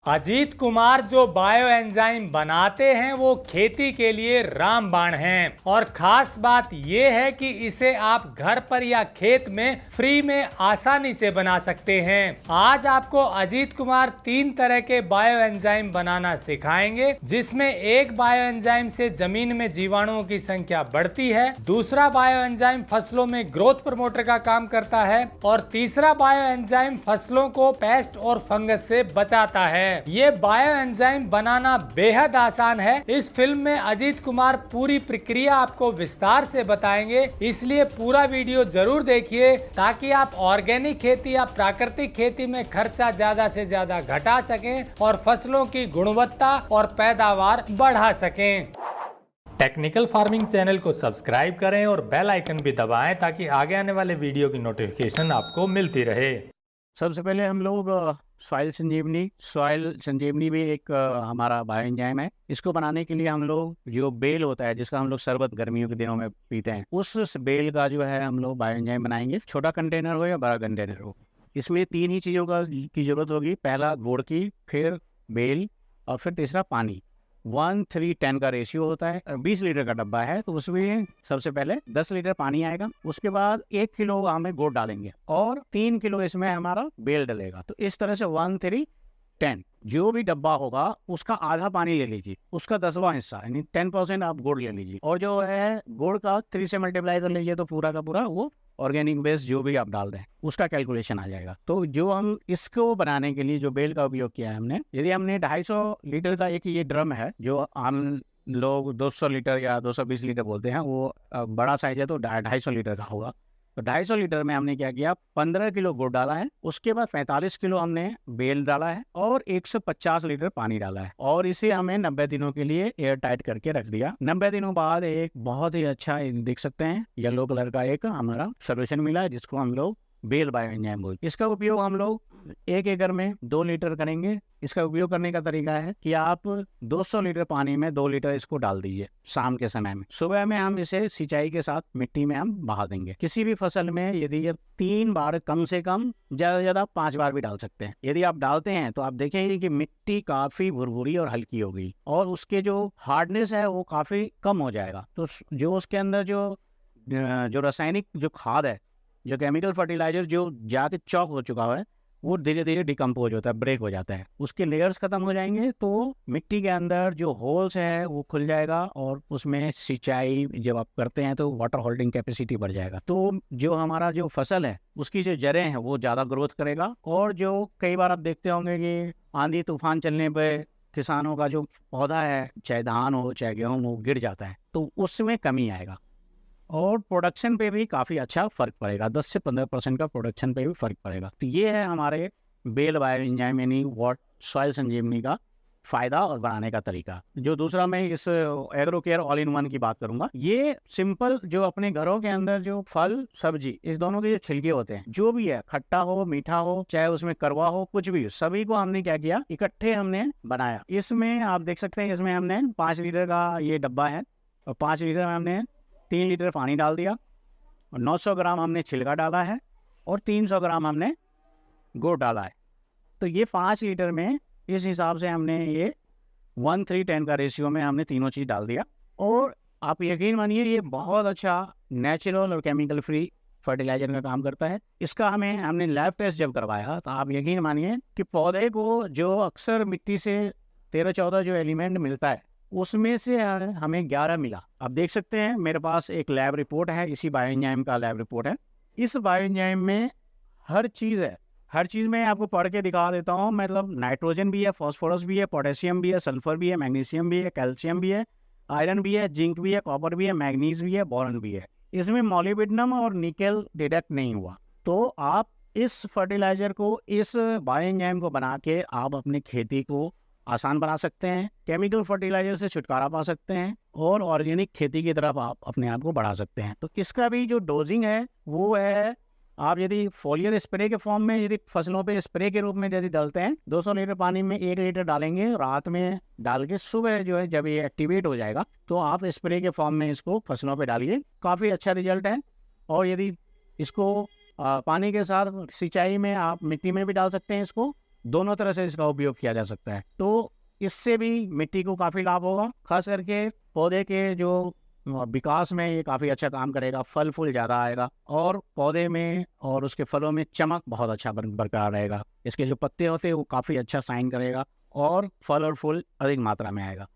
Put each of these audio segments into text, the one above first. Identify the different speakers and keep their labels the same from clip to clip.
Speaker 1: अजीत कुमार जो bio enzyme बनाते हैं वो खेती के लिए रामबाण हैं और खास बात ये है कि इसे आप घर पर या खेत में फ्री में आसानी से बना सकते हैं। आज आपको अजीत कुमार 3 तरह के बायो एंजाइम बनाना सिखाएंगे, जिसमें एक बायो एंजाइम से जमीन में जीवाणुओं की संख्या बढ़ती है, दूसरा बायो एंजाइम फसलों में ग्रोथ प्रमोटर का काम करता है और तीसरा बायो एंजाइम फसलों को पेस्ट और फंगस से बचाता है। ये बायो एंजाइम बनाना बेहद आसान है। इस फिल्म में अजीत कुमार पूरी प्रक्रिया आपको विस्तार से बताएंगे, इसलिए पूरा वीडियो जरूर देखिए ताकि आप ऑर्गेनिक खेती या प्राकृतिक खेती में खर्चा ज्यादा से ज्यादा घटा सकें और फसलों की गुणवत्ता और पैदावार बढ़ा सकें। टेक्निकल फार्मिंग चैनल को सब्सक्राइब करें और बेल आइकन भी दबाएं ताकि आगे आने वाले वीडियो की नोटिफिकेशन आपको मिलती रहे।
Speaker 2: सबसे पहले हम लोग सॉइल संजीवनी भी एक हमारा बायो एंजाइम है। इसको बनाने के लिए हम लोग जो बेल होता है, जिसका हम लोग शरबत गर्मियों के दिनों में पीते हैं, उस बेल का जो है हम लोग बायो एंजाइम बनाएंगे। छोटा कंटेनर हो या बड़ा कंटेनर हो, इसमें 3 ही चीज़ों की जरूरत होगी। पहला गुड़ की, फिर बेल और फिर तीसरा पानी। 1:3:10 का रेशियो होता है। 20 लीटर का डब्बा है तो उसमें सबसे पहले 10 लीटर पानी आएगा, उसके बाद 1 किलो हमें गुड़ डालेंगे और 3 किलो इसमें हमारा बेल डलेगा। तो इस तरह से 1:3:10 जो भी डब्बा होगा उसका आधा पानी ले लीजिए, उसका 10वां हिस्सा यानी 10% आप गुड़ ले लीजिए और जो है गुड़ का 3 से मल्टीप्लाई कर लीजिए तो पूरा का पूरा वो ऑर्गेनिक बेस जो भी आप डाल रहे हैं उसका कैलकुलेशन आ जाएगा। तो जो हम इसको बनाने के लिए जो बेल का उपयोग किया है हमने, यदि हमने 250 लीटर का एक ये ड्रम है जो आम लोग 200 लीटर या 220 लीटर बोलते हैं, वो बड़ा साइज है तो 250 लीटर का होगा। तो 250 लीटर में हमने क्या किया, 15 किलो गुड़ डाला है, उसके बाद 45 किलो हमने बेल डाला है और 150 लीटर पानी डाला है और इसे हमें 90 दिनों के लिए एयर टाइट करके रख दिया। 90 दिनों बाद एक बहुत ही अच्छा देख सकते हैं येलो कलर का एक हमारा सोल्यूशन मिला है, जिसको हम लोग बेल बायो एंजाइम बोलते हैं। इसका उपयोग हम लोग 1 एकड़ में 2 लीटर करेंगे। इसका उपयोग करने का तरीका है कि आप 200 लीटर पानी में 2 लीटर इसको डाल दीजिए शाम के समय में। सुबह में हम इसे सिंचाई के साथ मिट्टी में हम बहा देंगे। किसी भी फसल में यदि ये 3 बार, कम से कम ज्यादा से ज्यादा 5 बार भी डाल सकते हैं। यदि आप डालते हैं तो आप देखेंगे कि मिट्टी काफी भुरभुरी और हल्की होगी और उसके जो हार्डनेस है वो काफी कम हो जाएगा। तो जो उसके अंदर जो रासायनिक जो खाद है, जो केमिकल फर्टिलाइजर जो जाके चौक हो चुका है, वो धीरे धीरे डिकम्पोज होता है, ब्रेक हो जाता है, उसके लेयर्स खत्म हो जाएंगे तो मिट्टी के अंदर जो होल्स है वो खुल जाएगा और उसमें सिंचाई जब आप करते हैं तो वाटर होल्डिंग कैपेसिटी बढ़ जाएगा। तो जो हमारा जो फसल है उसकी जो जड़ें हैं वो ज़्यादा ग्रोथ करेगा और जो कई बार आप देखते होंगे कि आंधी तूफान चलने पर किसानों का जो पौधा है, चाहे धान हो चाहे गेहूँ हो, गिर जाता है, तो उसमें कमी आएगा और प्रोडक्शन पे भी काफ़ी अच्छा फर्क पड़ेगा। 10 से 15% का प्रोडक्शन पे भी फर्क पड़ेगा। तो ये है हमारे बेल बायो एंजाइम यानी सॉइल संजीवनी का फ़ायदा और बनाने का तरीका। जो दूसरा मैं इस agro care all in one की बात करूंगा, ये सिंपल जो अपने घरों के अंदर जो फल सब्जी इस दोनों के जो छिलके होते हैं, जो भी है, खट्टा हो मीठा हो चाहे उसमें कड़वा हो, कुछ भी, सभी को हमने क्या किया, इकट्ठे हमने बनाया। इसमें आप देख सकते हैं, इसमें हमने 5 लीटर का ये डब्बा है और 5 लीटर में हमने 3 लीटर पानी डाल दिया और 900 ग्राम हमने छिलका डाला है और 300 ग्राम हमने गुड़ डाला है। तो ये 5 लीटर में इस हिसाब से हमने ये 1:3:10 का रेशियो में हमने तीनों चीज़ डाल दिया और आप यकीन मानिए ये बहुत अच्छा नेचुरल और केमिकल फ्री फर्टिलाइजर का काम करता है। इसका हमने लैब टेस्ट जब करवाया तो आप यकीन मानिए कि पौधे को जो अक्सर मिट्टी से 13-14 जो एलिमेंट मिलता है उसमें से हमें 11 मिला। आप देख सकते हैं मेरे पास एक लैब रिपोर्ट है, इसी बायो एंजाइम का लैब रिपोर्ट है। इस बायो एंजाइम में हर चीज़ है, हर चीज़ में आपको पढ़ के दिखा देता हूँ। मतलब नाइट्रोजन भी है, फॉस्फोरस भी है, पोटेशियम भी है, सल्फर भी है, मैग्नीशियम भी है, कैल्शियम भी है, आयरन भी है, जिंक भी है, कॉपर भी है, मैग्नीज भी है, बोरॉन भी है। इसमें मॉलिब्डेनम और निकेल डिटेक्ट नहीं हुआ। तो आप इस फर्टिलाइजर को, इस बायो एंजाइम को बना के आप अपनी खेती को आसान बना सकते हैं, केमिकल फर्टिलाइजर से छुटकारा पा सकते हैं और ऑर्गेनिक खेती की तरफ आप अपने आप को बढ़ा सकते हैं। तो इसका भी जो डोजिंग है वो है, आप यदि फोलियर स्प्रे के फॉर्म में यदि फसलों पे स्प्रे के रूप में यदि डालते हैं, 200 लीटर पानी में 1 लीटर डालेंगे, रात में डाल के सुबह जो है जब ये एक्टिवेट हो जाएगा तो आप स्प्रे के फॉर्म में इसको फसलों पे डालिए, काफ़ी अच्छा रिजल्ट है। और यदि इसको पानी के साथ सिंचाई में आप मिट्टी में भी डाल सकते हैं इसको, दोनों तरह से इसका उपयोग किया जा सकता है। तो इससे भी मिट्टी को काफ़ी लाभ होगा, खास करके पौधे के जो विकास में ये काफ़ी अच्छा काम करेगा, फल फूल ज़्यादा आएगा और पौधे में और उसके फलों में चमक बहुत अच्छा बरकरार रहेगा। इसके जो पत्ते होते हैं वो काफ़ी अच्छा साइन करेगा और फल और फूल अधिक मात्रा में आएगा।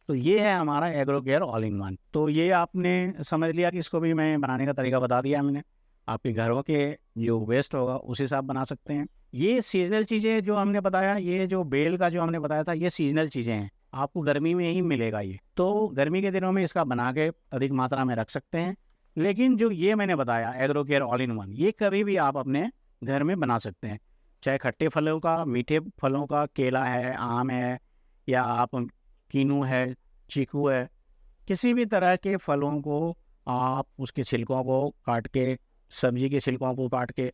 Speaker 2: तो ये है हमारा agro care all in one. तो ये आपने समझ लिया कि इसको भी मैं बनाने का तरीका बता दिया मैंने। आपके घरों के जो वेस्ट होगा उस हिसाब बना सकते हैं। ये सीजनल चीज़ें जो हमने बताया, ये जो बेल का जो हमने बताया था, ये सीजनल चीज़ें हैं, आपको गर्मी में ही मिलेगा ये। तो गर्मी के दिनों में इसका बना के अधिक मात्रा में रख सकते हैं। लेकिन जो ये मैंने बताया agro care all in one, ये कभी भी आप अपने घर में बना सकते हैं, चाहे खट्टे फलों का, मीठे फलों का, केला है, आम है, या आप कीनू है, चीकू है, किसी भी तरह के फलों को आप उसके छिलकों को काट के, सब्जी के छिलकों को काट के,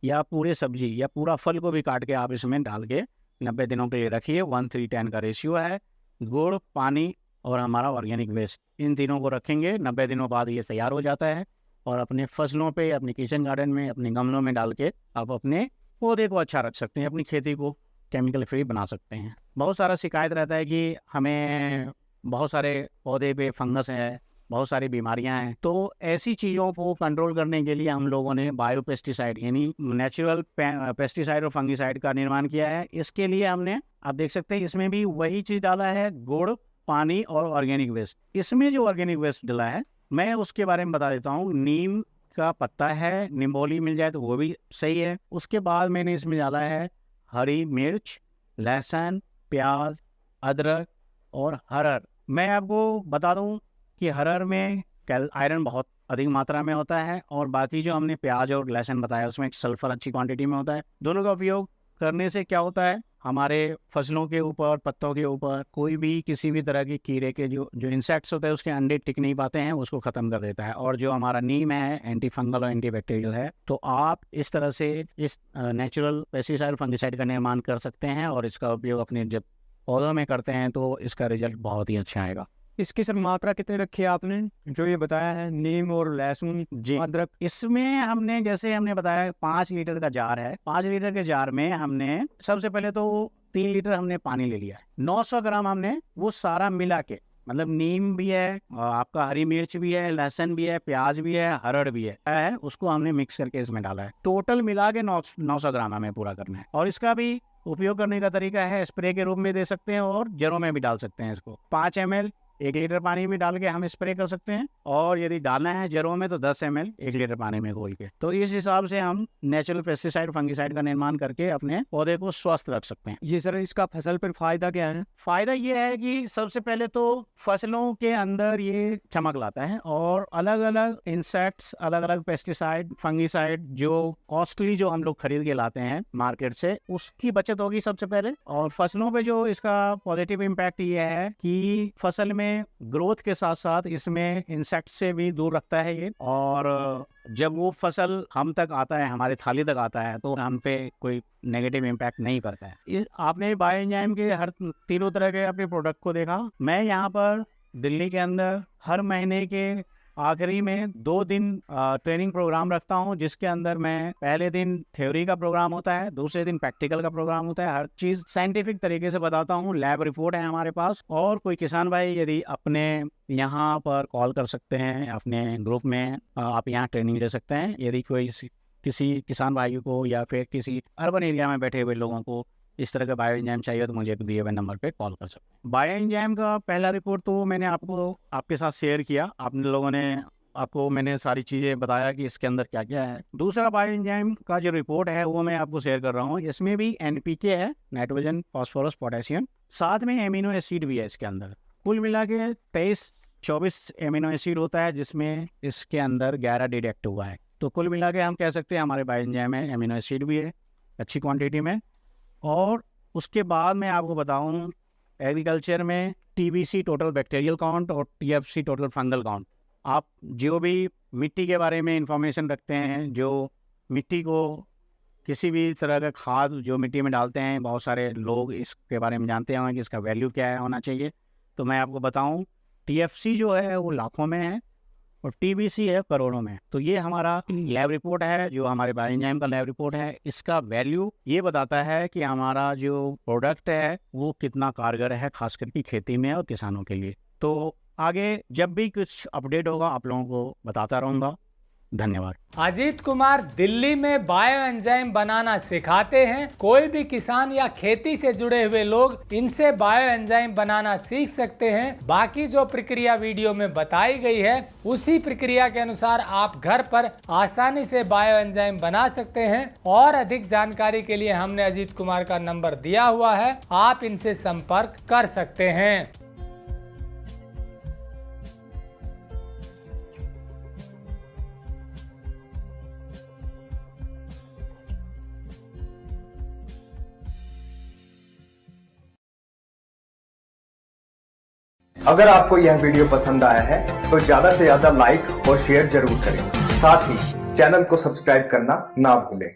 Speaker 2: या पूरे सब्जी या पूरा फल को भी काट के आप इसमें डाल के 90 दिनों के लिए रखिए। 1:3:10 का रेशियो है। गुड़, पानी और हमारा ऑर्गेनिक वेस्ट, इन तीनों को रखेंगे। 90 दिनों बाद ये तैयार हो जाता है और अपने फसलों पे, अपने किचन गार्डन में, अपने गमलों में डाल के आप अपने पौधे को अच्छा रख सकते हैं, अपनी खेती को केमिकल फ्री बना सकते हैं। बहुत सारा शिकायत रहता है कि हमें बहुत सारे पौधे पे फंगस है, बहुत सारी बीमारियां हैं। तो ऐसी चीज़ों को कंट्रोल करने के लिए हम लोगों ने बायो पेस्टिसाइड यानी नेचुरल पेस्टिसाइड और फंगिसाइड का निर्माण किया है। इसके लिए हमने, आप देख सकते हैं, इसमें भी वही चीज़ डाला है, गुड़, पानी और ऑर्गेनिक वेस्ट। इसमें जो ऑर्गेनिक वेस्ट डाला है मैं उसके बारे में बता देता हूँ। नीम का पत्ता है, निम्बोली मिल जाए तो वो भी सही है। उसके बाद मैंने इसमें डाला है हरी मिर्च, लहसुन, प्याज, अदरक और हरड़। मैं आपको बता दूं कि हरड़ में आयरन बहुत अधिक मात्रा में होता है और बाकी जो हमने प्याज और लहसुन बताया उसमें सल्फर अच्छी क्वांटिटी में होता है। दोनों का उपयोग करने से क्या होता है, हमारे फसलों के ऊपर, पत्तों के ऊपर कोई भी किसी भी तरह के कीड़े के जो इंसेक्ट्स होते हैं उसके अंडे टिक नहीं पाते हैं, उसको ख़त्म कर देता है। और जो हमारा नीम है एंटी फंगल और एंटी बैक्टीरियल है। तो आप इस तरह से इस नेचुरल पेस्टिसाइड फंगिसाइड का निर्माण कर सकते हैं और इसका उपयोग अपने जब पौधों में करते हैं तो इसका रिजल्ट बहुत ही अच्छा आएगा।
Speaker 3: इसकी सर मात्रा कितनी रखी है आपने, जो ये बताया है नीम और लहसुन,
Speaker 2: जी,
Speaker 3: अदरक?
Speaker 2: इसमें हमने, जैसे हमने बताया 5 लीटर का जार है, 5 लीटर के जार में हमने सबसे पहले तो 3 लीटर हमने पानी ले लिया है। 900 ग्राम हमने वो सारा मिला के, मतलब नीम भी है, आपका हरी मिर्च भी है, लहसुन भी है, प्याज भी है, हरड़ भी है, उसको हमने मिक्स करके इसमें डाला है। टोटल मिला के 900 ग्राम हमें पूरा करना है। और इसका भी उपयोग करने का तरीका है, स्प्रे के रूप में दे सकते हैं और जड़ों में भी डाल सकते हैं। इसको 5 ml 1 लीटर पानी में डाल के हम स्प्रे कर सकते हैं, और यदि डालना है जड़ों में तो 10 ml 1 लीटर पानी में घोल के। तो इस हिसाब से हम नेचुरल पेस्टिसाइड फंगिसाइड का निर्माण करके अपने पौधे को स्वस्थ रख सकते हैं।
Speaker 3: ये सर इसका फसल पर फायदा क्या है?
Speaker 2: फायदा ये है कि सबसे पहले तो फसलों के अंदर ये चमक लाता है, और अलग अलग इंसेक्ट्स, अलग अलग पेस्टिसाइड फंगिसाइड जो कॉस्टली जो हम लोग खरीद के लाते हैं मार्केट से, उसकी बचत होगी सबसे पहले। और फसलों पे जो इसका पॉजिटिव इम्पैक्ट ये है कि फसल में ग्रोथ के साथ साथ इसमें इंसेक्ट से भी दूर रखता है ये। और जब वो फसल हम तक आता है, हमारी थाली तक आता है, तो हम पे कोई नेगेटिव इम्पैक्ट नहीं पड़ता है। आपने बायो एंजाइम के हर तीनों तरह के अपने प्रोडक्ट को देखा। मैं यहाँ पर दिल्ली के अंदर हर महीने के आखिरी में 2 दिन ट्रेनिंग प्रोग्राम रखता हूँ, जिसके अंदर मैं पहले दिन थ्योरी का प्रोग्राम होता है, दूसरे दिन प्रैक्टिकल का प्रोग्राम होता है। हर चीज़ साइंटिफिक तरीके से बताता हूँ। लैब रिपोर्ट है हमारे पास। और कोई किसान भाई यदि अपने यहाँ पर कॉल कर सकते हैं, अपने ग्रुप में आप यहाँ ट्रेनिंग ले सकते हैं। यदि कोई किसी किसान भाई को या फिर किसी अर्बन एरिया में बैठे हुए लोगों को इस तरह का बायो एंजाइम चाहिए तो मुझे दिए हुए नंबर पे कॉल कर सकते हैं। बायो एंजाइम का पहला रिपोर्ट तो मैंने आपके साथ शेयर किया, आपने लोगों ने, आपको मैंने सारी चीज़ें बताया कि इसके अंदर क्या क्या है। दूसरा बायो एंजाइम का जो रिपोर्ट है वो मैं आपको शेयर कर रहा हूँ। इसमें भी NPK है, नाइट्रोजन, फॉस्फोरस, पोटेशियम, साथ में एमिनो एसिड भी है इसके अंदर। कुल मिला के 23-24 एमिनो एसिड होता है, जिसमें इसके अंदर 11 डिटेक्ट हुआ है। तो कुल मिला के हम कह सकते हैं हमारे बायो एंजाइम में एमिनो एसिड भी है अच्छी क्वांटिटी में। और उसके बाद मैं आपको बताऊं, एग्रीकल्चर में TBC टोटल बैक्टीरियल काउंट और TFC टोटल फंगल काउंट। आप जो भी मिट्टी के बारे में इंफॉर्मेशन रखते हैं, जो मिट्टी को किसी भी तरह का खाद जो मिट्टी में डालते हैं, बहुत सारे लोग इसके बारे में जानते होंगे कि इसका वैल्यू क्या है होना चाहिए। तो मैं आपको बताऊं, TFC जो है वो लाखों में है और TBC है करोड़ों में। तो ये हमारा लैब रिपोर्ट है, जो हमारे बायोएंजाइम का लैब रिपोर्ट है। इसका वैल्यू ये बताता है कि हमारा जो प्रोडक्ट है वो कितना कारगर है, खास करके खेती में और किसानों के लिए। तो आगे जब भी कुछ अपडेट होगा आप लोगों को बताता रहूँगा। धन्यवाद।
Speaker 1: अजीत कुमार दिल्ली में बायो एंजाइम बनाना सिखाते हैं। कोई भी किसान या खेती से जुड़े हुए लोग इनसे बायो एंजाइम बनाना सीख सकते हैं। बाकी जो प्रक्रिया वीडियो में बताई गई है उसी प्रक्रिया के अनुसार आप घर पर आसानी से बायो एंजाइम बना सकते हैं। और अधिक जानकारी के लिए हमने अजीत कुमार का नंबर दिया हुआ है, आप इनसे संपर्क कर सकते हैं।
Speaker 4: अगर आपको यह वीडियो पसंद आया है तो ज्यादा से ज्यादा लाइक और शेयर जरूर करें। साथ ही चैनल को सब्सक्राइब करना ना भूलें।